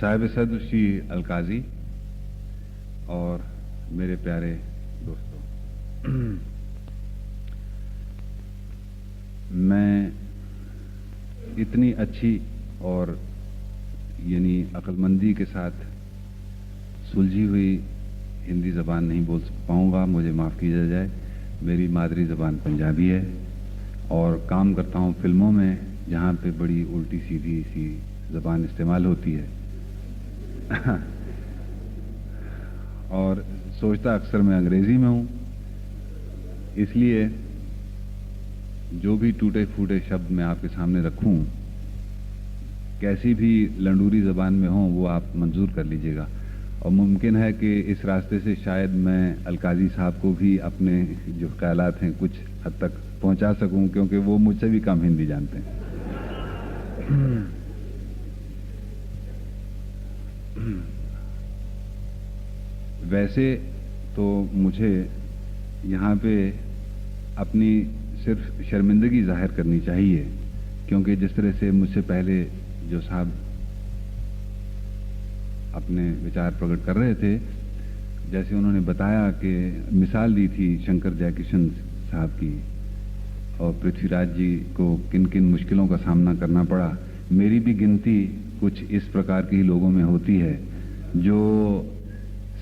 साहिब सद्र श्री अलकाजी और मेरे प्यारे दोस्तों, मैं इतनी अच्छी और यानी अक्लमंदी के साथ सुलझी हुई हिंदी ज़बान नहीं बोल पाऊँगा, मुझे माफ़ किया जाए। मेरी मादरी ज़बान पंजाबी है और काम करता हूँ फिल्मों में जहाँ पे बड़ी उल्टी सीधी सी ज़बान इस्तेमाल होती है और सोचता अक्सर मैं अंग्रेज़ी में हूँ, इसलिए जो भी टूटे फूटे शब्द मैं आपके सामने रखूं, कैसी भी लंडूरी ज़बान में हों, वो आप मंजूर कर लीजिएगा। और मुमकिन है कि इस रास्ते से शायद मैं अलकाजी साहब को भी अपने जो ख्यालात हैं कुछ हद तक पहुंचा सकूं, क्योंकि वो मुझसे भी कम हिंदी जानते हैं। वैसे तो मुझे यहाँ पे अपनी सिर्फ शर्मिंदगी जाहिर करनी चाहिए, क्योंकि जिस तरह से मुझसे पहले जो साहब अपने विचार प्रकट कर रहे थे, जैसे उन्होंने बताया कि मिसाल दी थी शंकर जयकिशन साहब की और पृथ्वीराज जी को किन किन मुश्किलों का सामना करना पड़ा, मेरी भी गिनती कुछ इस प्रकार की लोगों में होती है जो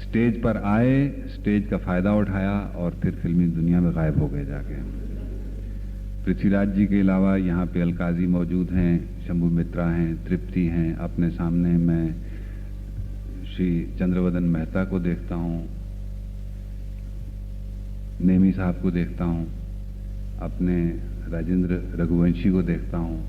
स्टेज पर आए, स्टेज का फ़ायदा उठाया और फिर फिल्मी दुनिया में गायब हो गए जाके। पृथ्वीराज जी के अलावा यहाँ पे अलकाजी मौजूद हैं, शंभू मित्रा हैं, तृप्ति हैं, अपने सामने मैं श्री चंद्रवदन मेहता को देखता हूँ, नेमी साहब को देखता हूँ, अपने राजेंद्र रघुवंशी को देखता हूँ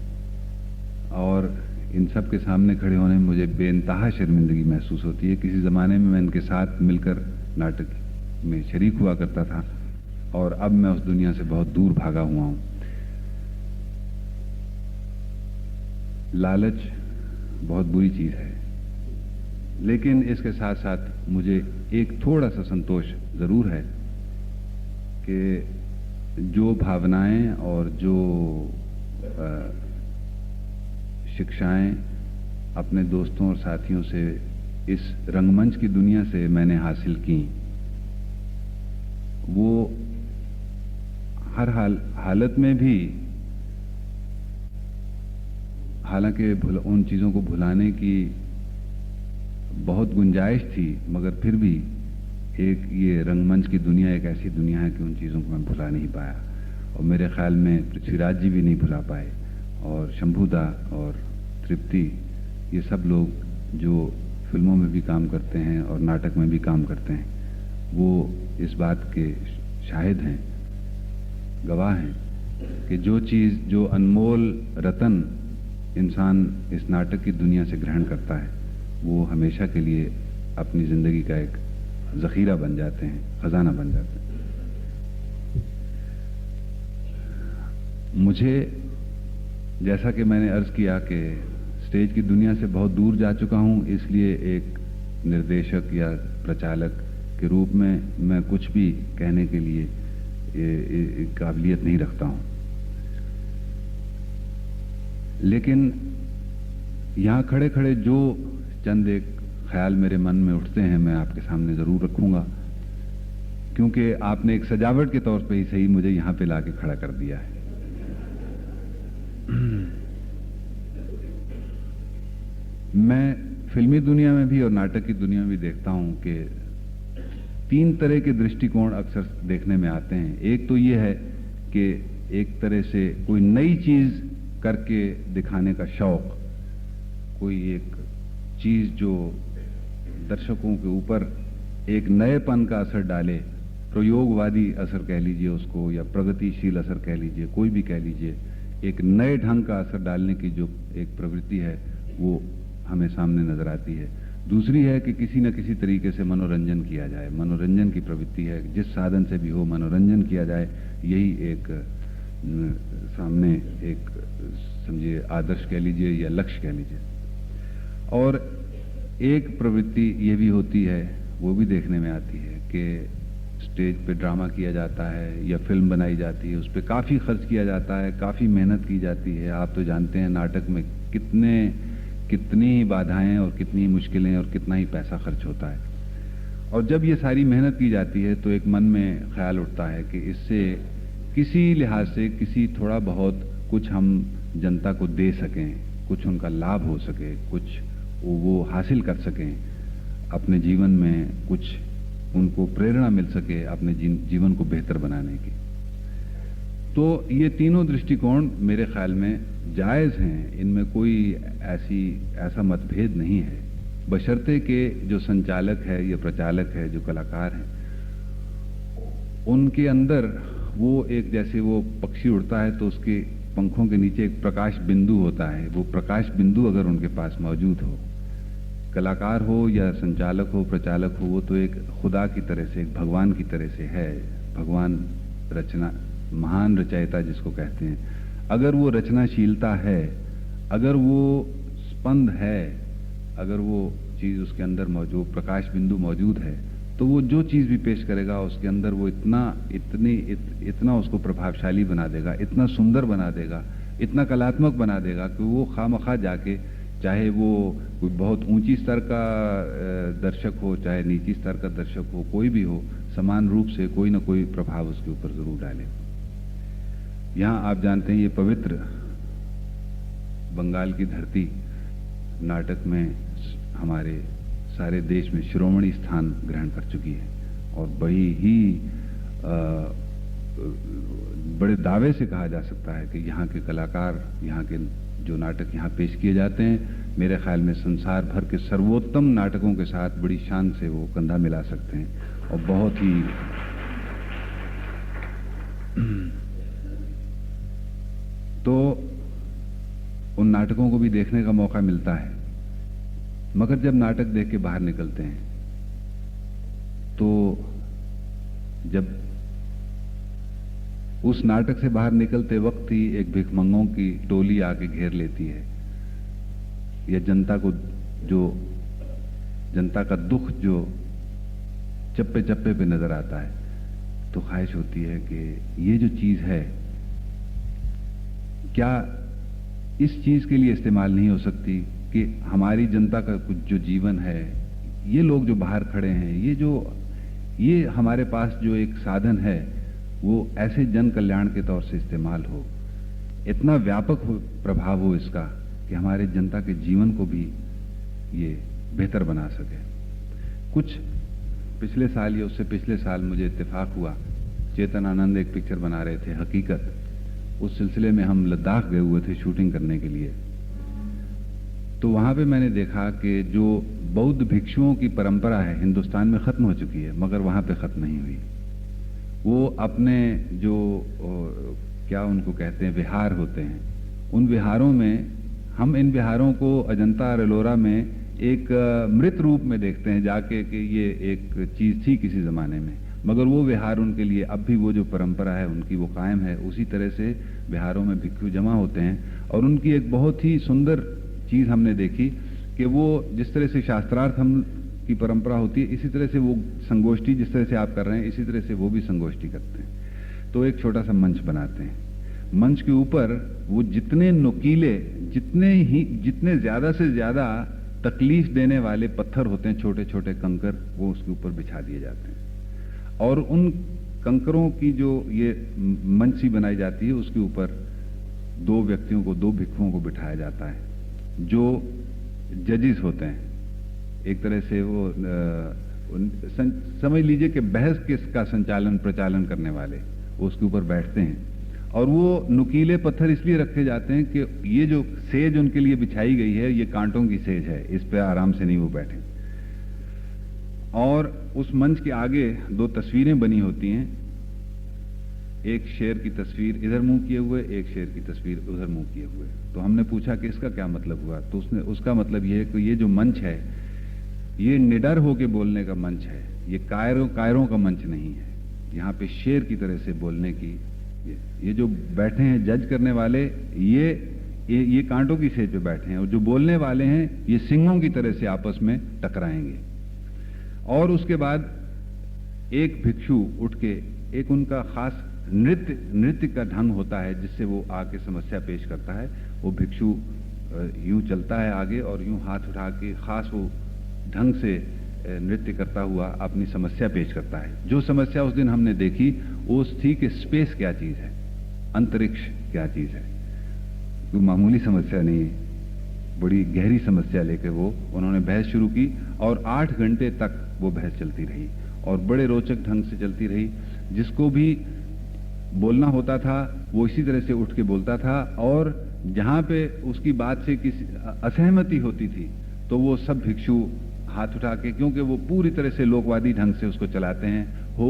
और इन सब के सामने खड़े होने में मुझे बेइंतहा शर्मिंदगी महसूस होती है। किसी ज़माने में मैं इनके साथ मिलकर नाटक में शरीक हुआ करता था और अब मैं उस दुनिया से बहुत दूर भागा हुआ हूँ। लालच बहुत बुरी चीज़ है, लेकिन इसके साथ साथ मुझे एक थोड़ा सा संतोष ज़रूर है कि जो भावनाएं और जो शिक्षाएं अपने दोस्तों और साथियों से इस रंगमंच की दुनिया से मैंने हासिल की, वो हर हालत में भी, हालांकि उन चीज़ों को भुलाने की बहुत गुंजाइश थी, मगर फिर भी एक ये रंगमंच की दुनिया एक ऐसी दुनिया है कि उन चीज़ों को मैं भुला नहीं पाया और मेरे ख्याल में पृथ्वीराज जी भी नहीं भुला पाए और शंभूदा और तृप्ति, ये सब लोग जो फिल्मों में भी काम करते हैं और नाटक में भी काम करते हैं, वो इस बात के शाहिद हैं, गवाह हैं कि जो चीज़, जो अनमोल रतन इंसान इस नाटक की दुनिया से ग्रहण करता है, वो हमेशा के लिए अपनी ज़िंदगी का एक ज़ख़ीरा बन जाते हैं, ख़जाना बन जाते हैं। मुझे, जैसा कि मैंने अर्ज़ किया कि स्टेज की दुनिया से बहुत दूर जा चुका हूँ, इसलिए एक निर्देशक या प्रचालक के रूप में मैं कुछ भी कहने के लिए काबिलियत नहीं रखता हूँ। लेकिन यहाँ खड़े खड़े जो चंद एक ख्याल मेरे मन में उठते हैं, मैं आपके सामने ज़रूर रखूँगा, क्योंकि आपने एक सजावट के तौर पे ही सही मुझे यहाँ पे लाके खड़ा कर दिया है। मैं फिल्मी दुनिया में भी और नाटक की दुनिया में भी देखता हूँ कि तीन तरह के दृष्टिकोण अक्सर देखने में आते हैं। एक तो ये है कि एक तरह से कोई नई चीज़ करके दिखाने का शौक़, कोई एक चीज़ जो दर्शकों के ऊपर एक नएपन का असर डाले, प्रयोगवादी असर कह लीजिए उसको या प्रगतिशील असर कह लीजिए, कोई भी कह लीजिए, एक नए ढंग का असर डालने की जो एक प्रवृत्ति है वो हमें सामने नजर आती है। दूसरी है कि किसी न किसी तरीके से मनोरंजन किया जाए, मनोरंजन की प्रवृत्ति है, जिस साधन से भी हो मनोरंजन किया जाए, यही एक सामने एक समझिए आदर्श कह लीजिए या लक्ष्य कह लीजिए। और एक प्रवृत्ति ये भी होती है, वो भी देखने में आती है कि स्टेज पे ड्रामा किया जाता है या फिल्म बनाई जाती है, उस पर काफ़ी खर्च किया जाता है, काफ़ी मेहनत की जाती है। आप तो जानते हैं नाटक में कितनी ही बाधाएं और कितनी ही मुश्किलें और कितना ही पैसा खर्च होता है। और जब ये सारी मेहनत की जाती है तो एक मन में ख्याल उठता है कि इससे किसी लिहाज से किसी थोड़ा बहुत कुछ हम जनता को दे सकें, कुछ उनका लाभ हो सके, कुछ वो हासिल कर सकें, अपने जीवन में कुछ उनको प्रेरणा मिल सके अपने जीवन को बेहतर बनाने की। तो ये तीनों दृष्टिकोण मेरे ख्याल में जायज़ हैं, इनमें कोई ऐसा मतभेद नहीं है, बशर्ते कि जो संचालक है या प्रचालक है, जो कलाकार हैं, उनके अंदर वो एक, जैसे वो पक्षी उड़ता है तो उसके पंखों के नीचे एक प्रकाश बिंदु होता है, वो प्रकाश बिंदु अगर उनके पास मौजूद हो, कलाकार हो या संचालक हो, प्रचालक हो, वो तो एक खुदा की तरह से, एक भगवान की तरह से है। भगवान रचना, महान रचयिता जिसको कहते हैं, अगर वो रचनाशीलता है, अगर वो स्पंद है, अगर वो चीज़ उसके अंदर मौजूद, प्रकाश बिंदु मौजूद है, तो वो जो चीज़ भी पेश करेगा उसके अंदर वो इतना उसको प्रभावशाली बना देगा, इतना सुंदर बना देगा, इतना कलात्मक बना देगा कि वो खामखा जाके, चाहे वो कोई बहुत ऊंची स्तर का दर्शक हो, चाहे नीची स्तर का दर्शक हो, कोई भी हो, समान रूप से कोई ना कोई प्रभाव उसके ऊपर जरूर डाले। यहाँ आप जानते हैं ये पवित्र बंगाल की धरती नाटक में हमारे सारे देश में शिरोमणि स्थान ग्रहण कर चुकी है और बड़ी ही बड़े दावे से कहा जा सकता है कि यहाँ के कलाकार, यहाँ के जो नाटक यहाँ पेश किए जाते हैं, मेरे ख्याल में संसार भर के सर्वोत्तम नाटकों के साथ बड़ी शान से वो कंधा मिला सकते हैं और बहुत ही तो उन नाटकों को भी देखने का मौका मिलता है। मगर जब नाटक देख के बाहर निकलते हैं तो जब उस नाटक से बाहर निकलते वक्त ही एक भिखमंगों की टोली आके घेर लेती है, या जनता का दुख जो चप्पे चप्पे पे नजर आता है, तो ख्वाहिश होती है कि ये जो चीज है क्या इस चीज के लिए इस्तेमाल नहीं हो सकती कि हमारी जनता का कुछ जो जीवन है, ये लोग जो बाहर खड़े हैं, ये हमारे पास जो एक साधन है, वो ऐसे जन कल्याण के तौर से इस्तेमाल हो, इतना व्यापक प्रभाव हो इसका कि हमारे जनता के जीवन को भी ये बेहतर बना सके। कुछ पिछले साल या उससे पिछले साल मुझे इत्तेफाक हुआ, चेतन आनंद एक पिक्चर बना रहे थे हकीकत, उस सिलसिले में हम लद्दाख गए हुए थे शूटिंग करने के लिए। तो वहां पे मैंने देखा कि जो बौद्ध भिक्षुओं की परंपरा है हिंदुस्तान में खत्म हो चुकी है, मगर वहां पे खत्म नहीं हुई। वो अपने जो क्या उनको कहते हैं विहार होते हैं, उन विहारों में, हम इन विहारों को अजंता और एलोरा में एक मृत रूप में देखते हैं जाके कि ये एक चीज थी किसी जमाने में, मगर वो विहार उनके लिए अब भी वो जो परंपरा है उनकी वो कायम है। उसी तरह से विहारों में भिक्षु जमा होते हैं और उनकी एक बहुत ही सुंदर चीज हमने देखी कि वो जिस तरह से शास्त्रार्थ हम की परंपरा होती है, इसी तरह से वो संगोष्ठी जिस तरह से आप कर रहे हैं, इसी तरह से वो भी संगोष्ठी करते हैं। तो एक छोटा सा मंच बनाते हैं, मंच के ऊपर वो जितने नुकीले, जितने ज्यादा से ज्यादा तकलीफ देने वाले पत्थर होते हैं, छोटे छोटे कंकर, वो उसके ऊपर बिछा दिए जाते हैं और उन कंकरों की जो ये मंच सी बनाई जाती है उसके ऊपर दो व्यक्तियों को, दो भिक्षुओं को बिठाया जाता है जो जजेस होते हैं। एक तरह से वो समझ लीजिए कि बहस किसका संचालन प्रचालन करने वाले वो उसके ऊपर बैठते हैं और वो नुकीले पत्थर इसलिए रखे जाते हैं कि ये जो सेज उनके लिए बिछाई गई है ये कांटों की सेज है, इस पे आराम से नहीं वो बैठे। और उस मंच के आगे दो तस्वीरें बनी होती हैं, एक शेर की तस्वीर इधर मुंह किए हुए, एक शेर की तस्वीर उधर मुंह किए हुए। तो हमने पूछा कि इसका क्या मतलब हुआ, तो उसका मतलब ये है कि ये जो मंच है ये निडर होके बोलने का मंच है, ये कायरों का मंच नहीं है। यहाँ पे शेर की तरह से बोलने की, ये जो बैठे हैं जज करने वाले, ये कांटों की सेज पे बैठे हैं और जो बोलने वाले हैं ये सिंहों की तरह से आपस में टकराएंगे। और उसके बाद एक भिक्षु उठ के, एक उनका खास नृत्य का ढंग होता है जिससे वो आके समस्या पेश करता है। वो भिक्षु यूं चलता है आगे और यूं हाथ उठा के खास वो ढंग से नृत्य करता हुआ अपनी समस्या पेश करता है। जो समस्या उस दिन हमने देखी वो थी कि स्पेस क्या चीज है, अंतरिक्ष क्या चीज है। कोई मामूली समस्या नहीं है, बड़ी गहरी समस्या लेकर वो उन्होंने बहस शुरू की और 8 घंटे तक वो बहस चलती रही और बड़े रोचक ढंग से चलती रही। जिसको भी बोलना होता था वो इसी तरह से उठ के बोलता था और जहां पे उसकी बात से किसी असहमति होती थी तो वो सब भिक्षु हाथ उठा के, क्योंकि वो पूरी तरह से लोकवादी ढंग से उसको चलाते हैं, हो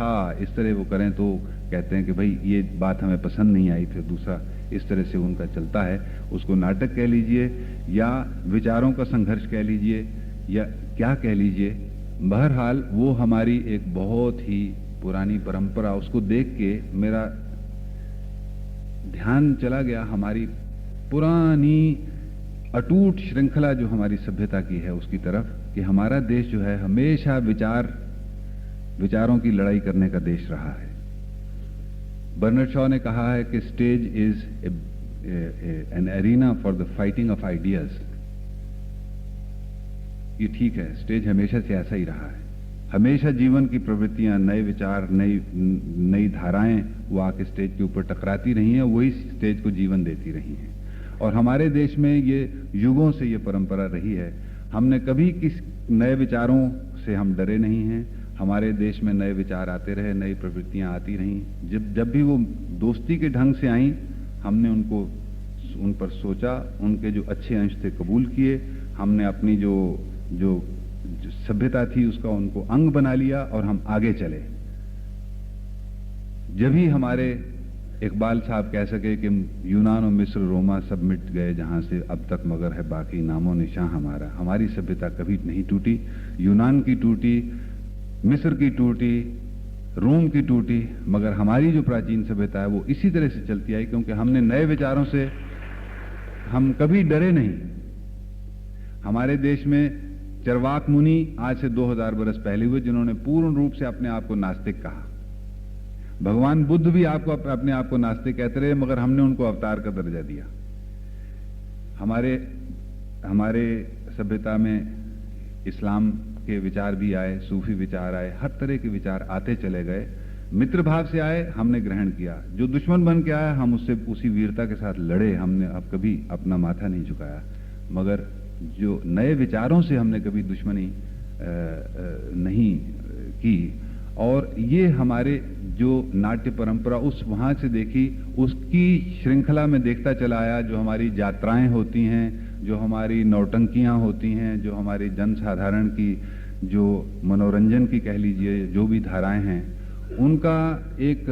था इस तरह वो करें तो कहते हैं कि भाई ये बात हमें पसंद नहीं आई, फिर दूसरा इस तरह से उनका चलता है। उसको नाटक कह लीजिए या विचारों का संघर्ष कह लीजिए या क्या कह लीजिए, बहरहाल वो हमारी एक बहुत ही पुरानी परंपरा, उसको देख के मेरा ध्यान चला गया हमारी पुरानी अटूट श्रृंखला जो हमारी सभ्यता की है उसकी तरफ, कि हमारा देश जो है हमेशा विचारों की लड़ाई करने का देश रहा है। बर्नार्ड शॉ ने कहा है कि stage is an arena for the fighting of ideas. ये ठीक है, स्टेज हमेशा से ऐसा ही रहा है। हमेशा जीवन की प्रवृत्तियां, नए विचार, नई धाराएं वो आके स्टेज के ऊपर टकराती रही हैं, वही स्टेज को जीवन देती रही हैं। और हमारे देश में ये युगों से ये परंपरा रही है। हमने कभी किस नए विचारों से हम डरे नहीं हैं। हमारे देश में नए विचार आते रहे, नई प्रवृत्तियां आती रहीं। जब भी वो दोस्ती के ढंग से आईं, हमने उन पर सोचा, उनके जो अच्छे अंश थे कबूल किए। हमने अपनी जो सभ्यता थी उसका उनको अंग बना लिया और हम आगे चले। जब ही हमारे इकबाल साहब कह सके कि यूनान और मिस्र रोमा सब मिट गए जहां से अब तक मगर है बाकी नामो निशान हमारा। हमारी सभ्यता कभी नहीं टूटी, यूनान की टूटी, मिस्र की टूटी, रोम की टूटी, मगर हमारी जो प्राचीन सभ्यता है वो इसी तरह से चलती आई, क्योंकि हमने नए विचारों से हम कभी डरे नहीं। हमारे देश में चरवाक मुनि आज से 2000 बरस पहले हुए जिन्होंने पूर्ण रूप से अपने आप को नास्तिक कहा। भगवान बुद्ध भी अपने आप को नास्तिक कहते रहे, मगर हमने उनको अवतार का दर्जा दिया। हमारे सभ्यता में इस्लाम के विचार भी आए, सूफी विचार आए, हर तरह के विचार आते चले गए। मित्र भाव से आए, हमने ग्रहण किया। जो दुश्मन बन के आया, हम उससे उसी वीरता के साथ लड़े। हमने अब कभी अपना माथा नहीं झुकाया। मगर जो नए विचारों से हमने कभी दुश्मनी नहीं की। और ये हमारे जो नाट्य परंपरा उस वहां से देखी, उसकी श्रृंखला में देखता चला आया। जो हमारी यात्राएं होती हैं, जो हमारी नौटंकियां होती हैं, जो हमारी जनसाधारण की जो मनोरंजन की कह लीजिए जो भी धाराएं हैं, उनका एक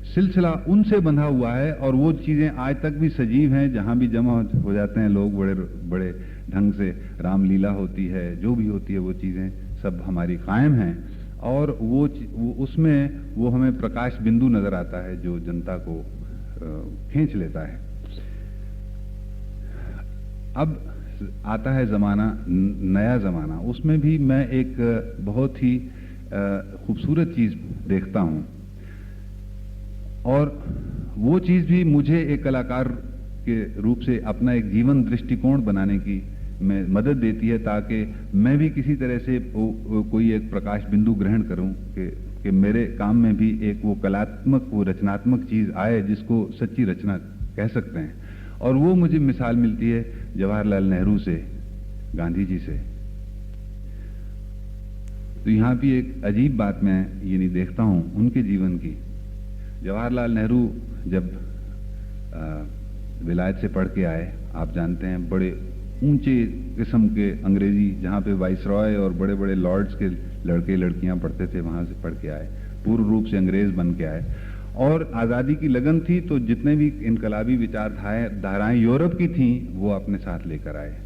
सिलसिला उनसे बंधा हुआ है। और वो चीजें आज तक भी सजीव हैं। जहां भी जमा हो जाते हैं लोग बड़े बड़े ढंग से, रामलीला होती है, जो भी होती है, वो चीजें सब हमारी कायम हैं। और वो उसमें वो हमें प्रकाश बिंदु नजर आता है जो जनता को खींच लेता है। अब आता है जमाना, नया जमाना। उसमें भी मैं एक बहुत ही खूबसूरत चीज देखता हूं, और वो चीज भी मुझे एक कलाकार के रूप से अपना एक जीवन दृष्टिकोण बनाने की में मदद देती है, ताकि मैं भी किसी तरह से कोई एक प्रकाश बिंदु ग्रहण करूं कि मेरे काम में भी एक वो कलात्मक, वो रचनात्मक चीज आए जिसको सच्ची रचना कह सकते हैं। और वो मुझे मिसाल मिलती है जवाहरलाल नेहरू से, गांधी जी से। तो यहां भी एक अजीब बात मैं ये नहीं देखता हूं उनके जीवन की। जवाहरलाल नेहरू जब विलायत से पढ़ के आए, आप जानते हैं, बड़े ऊंचे किस्म के अंग्रेजी, जहां पे वाइसरॉय और बड़े बड़े लॉर्ड्स के लड़के लड़कियां पढ़ते थे, वहां से पढ़ के आए, पूर्ण रूप से अंग्रेज बन के आए। और आजादी की लगन थी, तो जितने भी इनकलाबी विचारधाराएं यूरोप की थीं वो अपने साथ लेकर आए।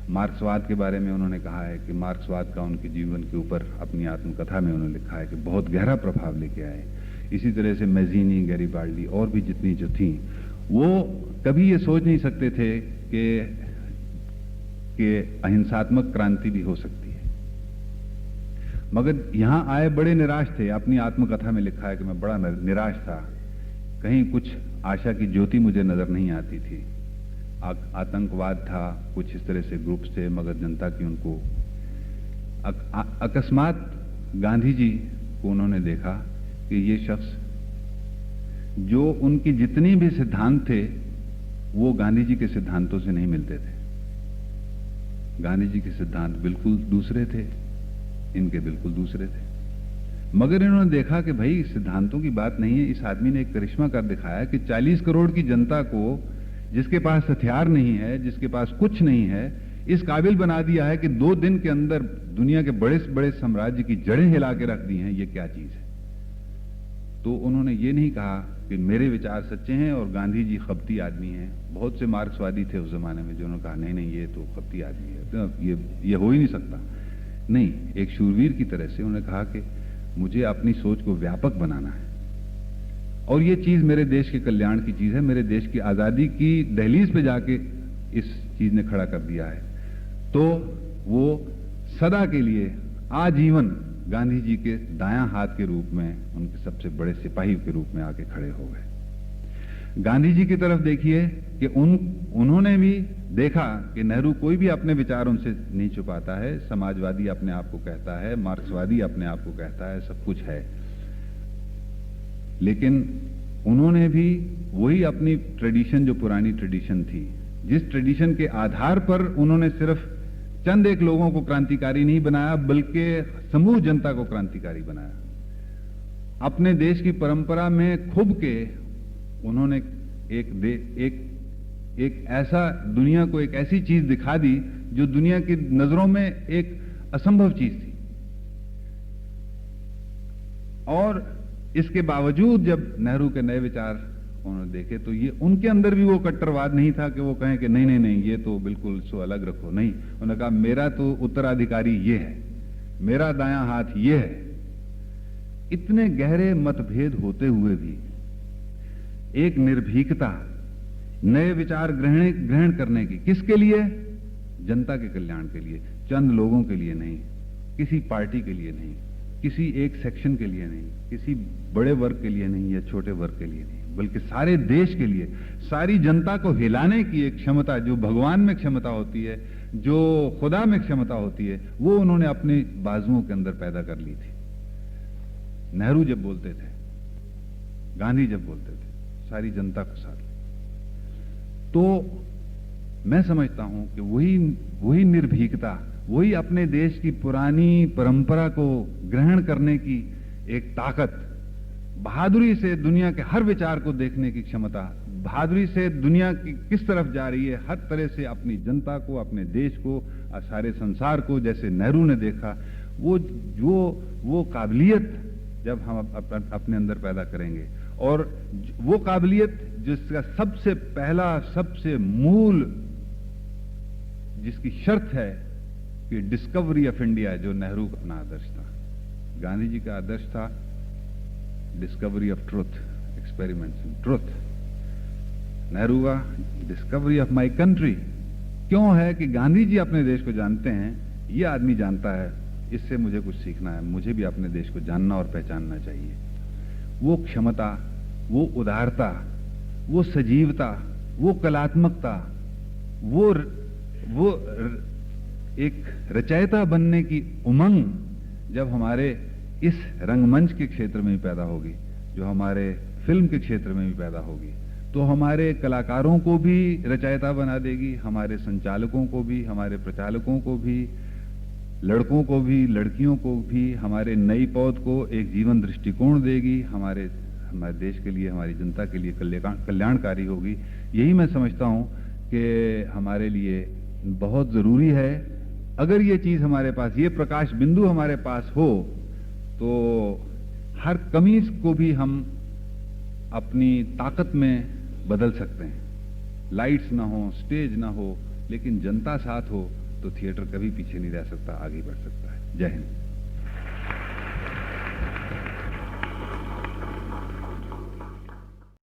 मार्क्सवाद के बारे में उन्होंने कहा है कि मार्क्सवाद का उनके जीवन के ऊपर अपनी आत्मकथा में उन्होंने लिखा है कि बहुत गहरा प्रभाव लेके आए। इसी तरह से मैजीनी, गैरिबाल्डी और भी जितनी जो थी, वो कभी ये सोच नहीं सकते थे कि अहिंसात्मक क्रांति भी हो सकती है। मगर यहां आए बड़े निराश थे। अपनी आत्मकथा में लिखा है कि मैं बड़ा निराश था कहीं कुछ आशा की ज्योति मुझे नजर नहीं आती थी। आतंकवाद था, कुछ इस तरह से ग्रुप्स थे, मगर जनता की उनको अकस्मात गांधी जी को उन्होंने देखा कि ये शख्स, जो उनकी जितनी भी सिद्धांत थे वो गांधी जी के सिद्धांतों से नहीं मिलते थे। गांधी जी के सिद्धांत बिल्कुल दूसरे थे, इनके बिल्कुल दूसरे थे। मगर इन्होंने देखा कि भाई सिद्धांतों की बात नहीं है, इस आदमी ने एक करिश्मा कर दिखाया कि 40 करोड़ की जनता को, जिसके पास हथियार नहीं है, जिसके पास कुछ नहीं है, इस काबिल बना दिया है कि 2 दिन के अंदर दुनिया के बड़े से बड़े साम्राज्य की जड़ें हिला के रख दी हैं। ये क्या चीज है? तो उन्होंने ये नहीं कहा कि मेरे विचार सच्चे हैं और गांधी जी खपती आदमी हैं। बहुत से मार्क्सवादी थे उस जमाने में जिन्होंने कहा नहीं नहीं, ये तो खपती आदमी है, तो ये हो ही नहीं सकता। नहीं, एक शूरवीर की तरह से उन्होंने कहा कि मुझे अपनी सोच को व्यापक बनाना है और ये चीज मेरे देश के कल्याण की चीज है। मेरे देश की आजादी की दहलीज पे जाके इस चीज ने खड़ा कर दिया है। तो वो सदा के लिए आजीवन गांधी जी के दायां हाथ के रूप में, उनके सबसे बड़े सिपाही के रूप में आके खड़े हो गए। गांधी जी की तरफ देखिए कि उन्होंने भी देखा कि नेहरू कोई भी अपने विचार उनसे नहीं छुपाता है। समाजवादी अपने आप को कहता है, मार्क्सवादी अपने आप को कहता है, सब कुछ है। लेकिन उन्होंने भी वही अपनी ट्रेडिशन, जो पुरानी ट्रेडिशन थी, जिस ट्रेडिशन के आधार पर उन्होंने सिर्फ चंद एक लोगों को क्रांतिकारी नहीं बनाया बल्कि समूह जनता को क्रांतिकारी बनाया। अपने देश की परंपरा में खुब के उन्होंने एक ऐसा, दुनिया को एक ऐसी चीज दिखा दी जो दुनिया की नजरों में एक असंभव चीज थी। और इसके बावजूद जब नेहरू के नए विचार उन्होंने देखे तो ये उनके अंदर भी वो कट्टरवाद नहीं था कि वो कहें कि नहीं नहीं नहीं, ये तो बिल्कुल इसको अलग रखो। नहीं, उन्होंने कहा मेरा तो उत्तराधिकारी ये है, मेरा दायां हाथ ये है। इतने गहरे मतभेद होते हुए भी एक निर्भीकता, नए विचार ग्रहण करने की, किसके लिए? जनता के कल्याण के लिए, चंद लोगों के लिए नहीं, किसी पार्टी के लिए नहीं, किसी एक सेक्शन के लिए नहीं, किसी बड़े वर्ग के लिए नहीं या छोटे वर्ग के लिए नहीं, बल्कि सारे देश के लिए, सारी जनता को हिलाने की एक क्षमता, जो भगवान में क्षमता होती है, जो खुदा में क्षमता होती है, वो उन्होंने अपने बाजुओं के अंदर पैदा कर ली थी। नेहरू जब बोलते थे, गांधी जब बोलते थे, सारी जनता को साथ। तो मैं समझता हूं कि वही निर्भीकता, वही अपने देश की पुरानी परंपरा को ग्रहण करने की एक ताकत, बहादुरी से दुनिया के हर विचार को देखने की क्षमता, बहादुरी से दुनिया की किस तरफ जा रही है, हर तरह से अपनी जनता को, अपने देश को, सारे संसार को, जैसे नेहरू ने देखा, वो काबिलियत जब हम अपने अंदर पैदा करेंगे, और वो काबिलियत जिसका सबसे पहला, सबसे मूल, जिसकी शर्त है कि डिस्कवरी ऑफ इंडिया, जो नेहरू का अपना आदर्श था। गांधी जी का आदर्श था discovery of truth, experiments in truth. Nehru का डिस्कवरी ऑफ माय कंट्री। क्यों है कि गांधी जी अपने देश को जानते हैं, ये आदमी जानता है, इससे मुझे कुछ सीखना है, मुझे भी अपने देश को जानना और पहचानना चाहिए। वो क्षमता, वो उदारता, वो सजीवता, वो कलात्मकता, वो एक रचयिता बनने की उमंग जब हमारे इस रंगमंच के क्षेत्र में भी पैदा होगी, जो हमारे फिल्म के क्षेत्र में भी पैदा होगी, तो हमारे कलाकारों को भी रचयिता बना देगी, हमारे संचालकों को भी, हमारे प्रचालकों को भी, लड़कों को भी, लड़कियों को भी, हमारे नई पौध को एक जीवन दृष्टिकोण देगी, हमारे देश के लिए, हमारी जनता के लिए कल्याणकारी होगी। यही मैं समझता हूं कि हमारे लिए बहुत जरूरी है। अगर ये चीज हमारे पास, ये प्रकाश बिंदु हमारे पास हो, तो हर कमी को भी हम अपनी ताकत में बदल सकते हैं। लाइट्स ना हो, स्टेज ना हो, लेकिन जनता साथ हो तो थिएटर कभी पीछे नहीं रह सकता, आगे बढ़ सकता है। जय हिंद।